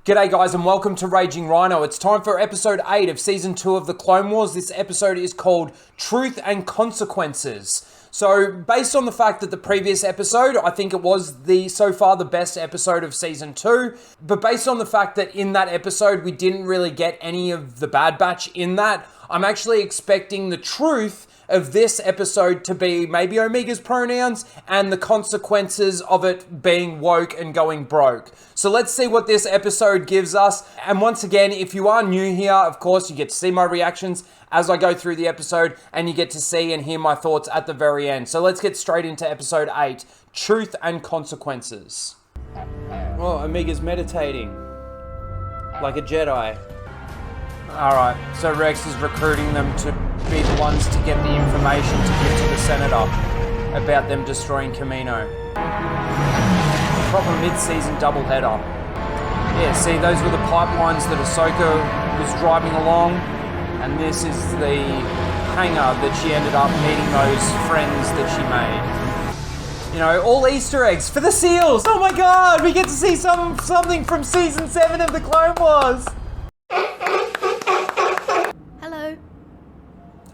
G'day guys and welcome to Raging Rhino. It's time for episode 8 of season 2 of the Clone Wars. This episode is called Truth and Consequences. So based on the fact that the previous episode, I think it was so far the best episode of season 2, but based on the fact that in that episode we didn't really get any of the Bad Batch in that, I'm actually expecting the truth of this episode to be maybe Omega's pronouns and the consequences of it being woke and going broke. So let's see what this episode gives us. And once again, if you are new here, of course, you get to see my reactions as I go through the episode and you get to see and hear my thoughts at the very end. So let's get straight into episode 8, Truth and Consequences. Oh, Omega's meditating like a Jedi. Alright, so Rex is recruiting them to be the ones to get the information to give to the Senator about them destroying Kamino. Proper mid-season doubleheader. Yeah, see, those were the pipelines that Ahsoka was driving along, and this is the hangar that she ended up meeting those friends that she made. You know, all Easter eggs for the seals! Oh my god, we get to see something from season 7 of the Clone Wars!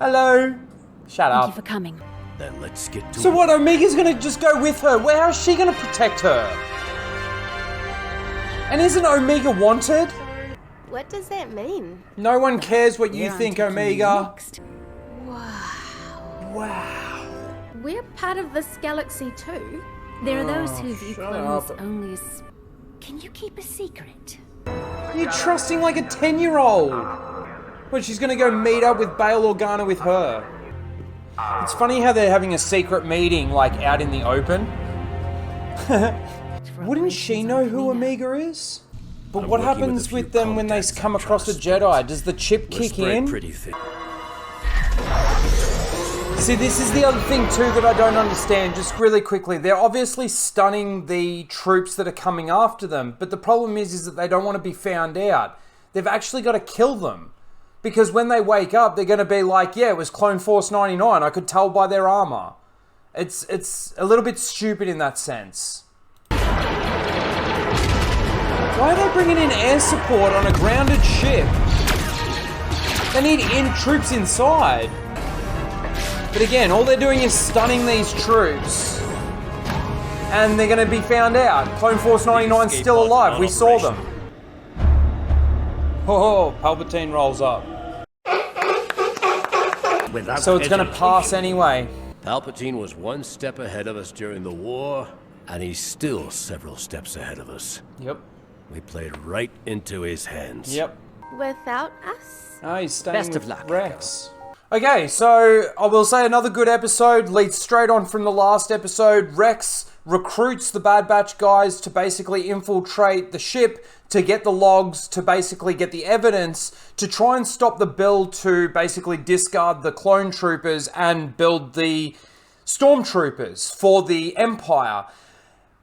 Hello. Shut up. Thank you for coming. Then let's get to So what, Omega's gonna just go with her? How is she gonna protect her? And isn't Omega wanted? What does that mean? No one cares what you think, Omega. Wow. We're part of this galaxy too. There are those who view shut clones up. only as... Can you keep a secret? You're trusting like a 10-year-old. Well, she's gonna go meet up with Bail Organa with her. It's funny how they're having a secret meeting, like, out in the open. Wouldn't she know who Omega is? But what happens with them when they come across a Jedi? Does the chip kick in? See, this is the other thing too that I don't understand, just really quickly. They're obviously stunning the troops that are coming after them, but the problem is that they don't want to be found out. They've actually got to kill them. Because when they wake up, they're going to be like, yeah, it was Clone Force 99. I could tell by their armor. It's a little bit stupid in that sense. Why are they bringing in air support on a grounded ship? They need troops inside. But again, all they're doing is stunning these troops. And they're going to be found out. Clone Force 99's still alive. We saw them. Oh, Palpatine rolls up. So it's going to pass anyway. Palpatine was one step ahead of us during the war, and he's still several steps ahead of us. Yep. We played right into his hands. Yep. Without us? Oh, he's staying Best with of luck, Rex. Okay, so I will say another good episode. Leads straight on from the last episode. Rex recruits the Bad Batch guys to basically infiltrate the ship, to get the logs, to basically get the evidence, to try and stop the build to basically discard the clone troopers and build the stormtroopers for the Empire.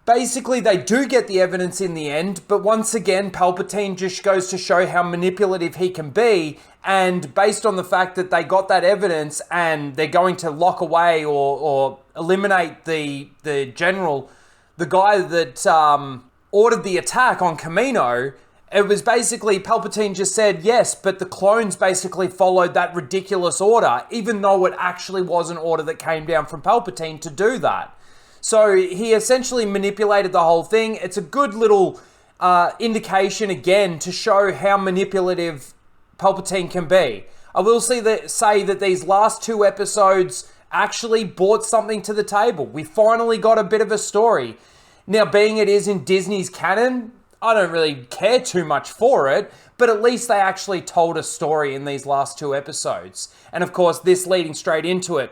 Basically, they do get the evidence in the end, but once again, Palpatine just goes to show how manipulative he can be, and based on the fact that they got that evidence and they're going to lock away or eliminate the general, the guy that ordered the attack on Kamino, it was basically Palpatine just said yes, but the clones basically followed that ridiculous order, even though it actually was an order that came down from Palpatine to do that. So he essentially manipulated the whole thing. It's a good little indication, again, to show how manipulative Palpatine can be. I will say that these last 2 episodes actually brought something to the table. We finally got a bit of a story. Now, being it is in Disney's canon, I don't really care too much for it, but at least they actually told a story in these last 2 episodes. And of course, this leading straight into it.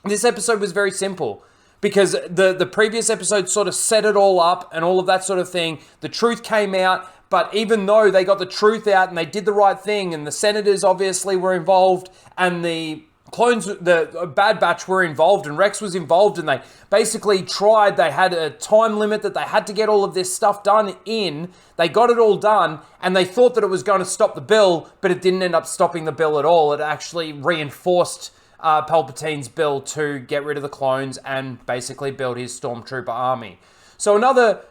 This episode was very simple, because the previous episode sort of set it all up and all of that sort of thing. The truth came out, but even though they got the truth out and they did the right thing, and the senators obviously were involved, and the clones, the Bad Batch were involved, and Rex was involved, and they basically tried, they had a time limit that they had to get all of this stuff done in. They got it all done, and they thought that it was going to stop the bill, but it didn't end up stopping the bill at all. It actually reinforced Palpatine's bill to get rid of the clones and basically build his stormtrooper army. So another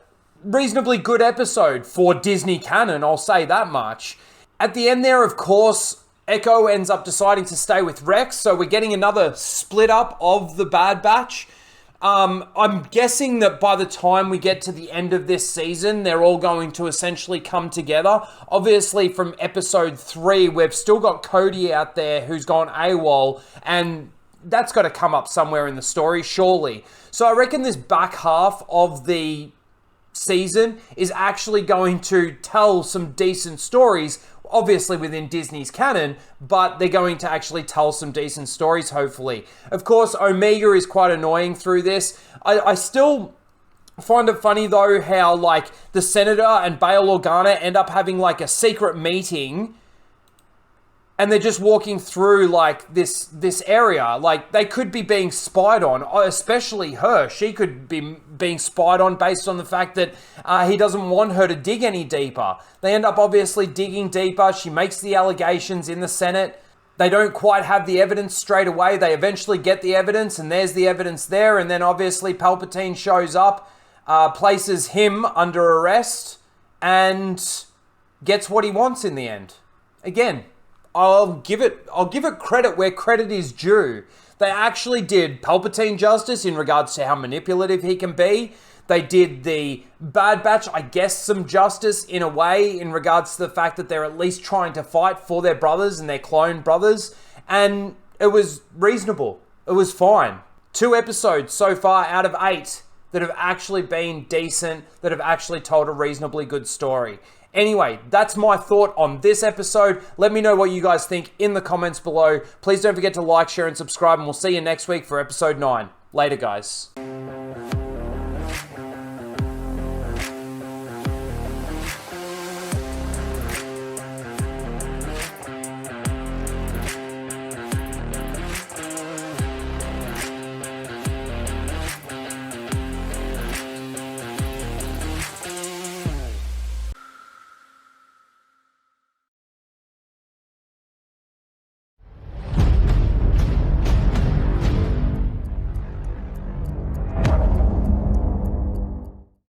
reasonably good episode for Disney canon, I'll say that much. At the end there, of course, Echo ends up deciding to stay with Rex, so we're getting another split up of the Bad Batch. I'm guessing that by the time we get to the end of this season, they're all going to essentially come together. Obviously, from episode 3, we've still got Cody out there who's gone AWOL, and that's got to come up somewhere in the story, surely. So I reckon this back half of the season is actually going to tell some decent stories, obviously within Disney's canon, but they're going to actually tell some decent stories, hopefully. Of course, Omega is quite annoying through this. I still find it funny, though, how, like, the Senator and Bail Organa end up having, like, a secret meeting, and they're just walking through, like, this area. Like, they could be being spied on, especially her. She could be being spied on based on the fact that he doesn't want her to dig any deeper. They end up obviously digging deeper. She makes the allegations in the Senate. They don't quite have the evidence straight away. They eventually get the evidence, and there's the evidence there. And then obviously Palpatine shows up, places him under arrest, and gets what he wants in the end. Again, I'll give it credit where credit is due. They actually did Palpatine justice in regards to how manipulative he can be. They did the Bad Batch, I guess, some justice in a way in regards to the fact that they're at least trying to fight for their brothers and their clone brothers. And it was reasonable. It was fine. 2 episodes so far out of 8 that have actually been decent, that have actually told a reasonably good story. Anyway, that's my thought on this episode. Let me know what you guys think in the comments below. Please don't forget to like, share, and subscribe, and we'll see you next week for episode 9. Later, guys.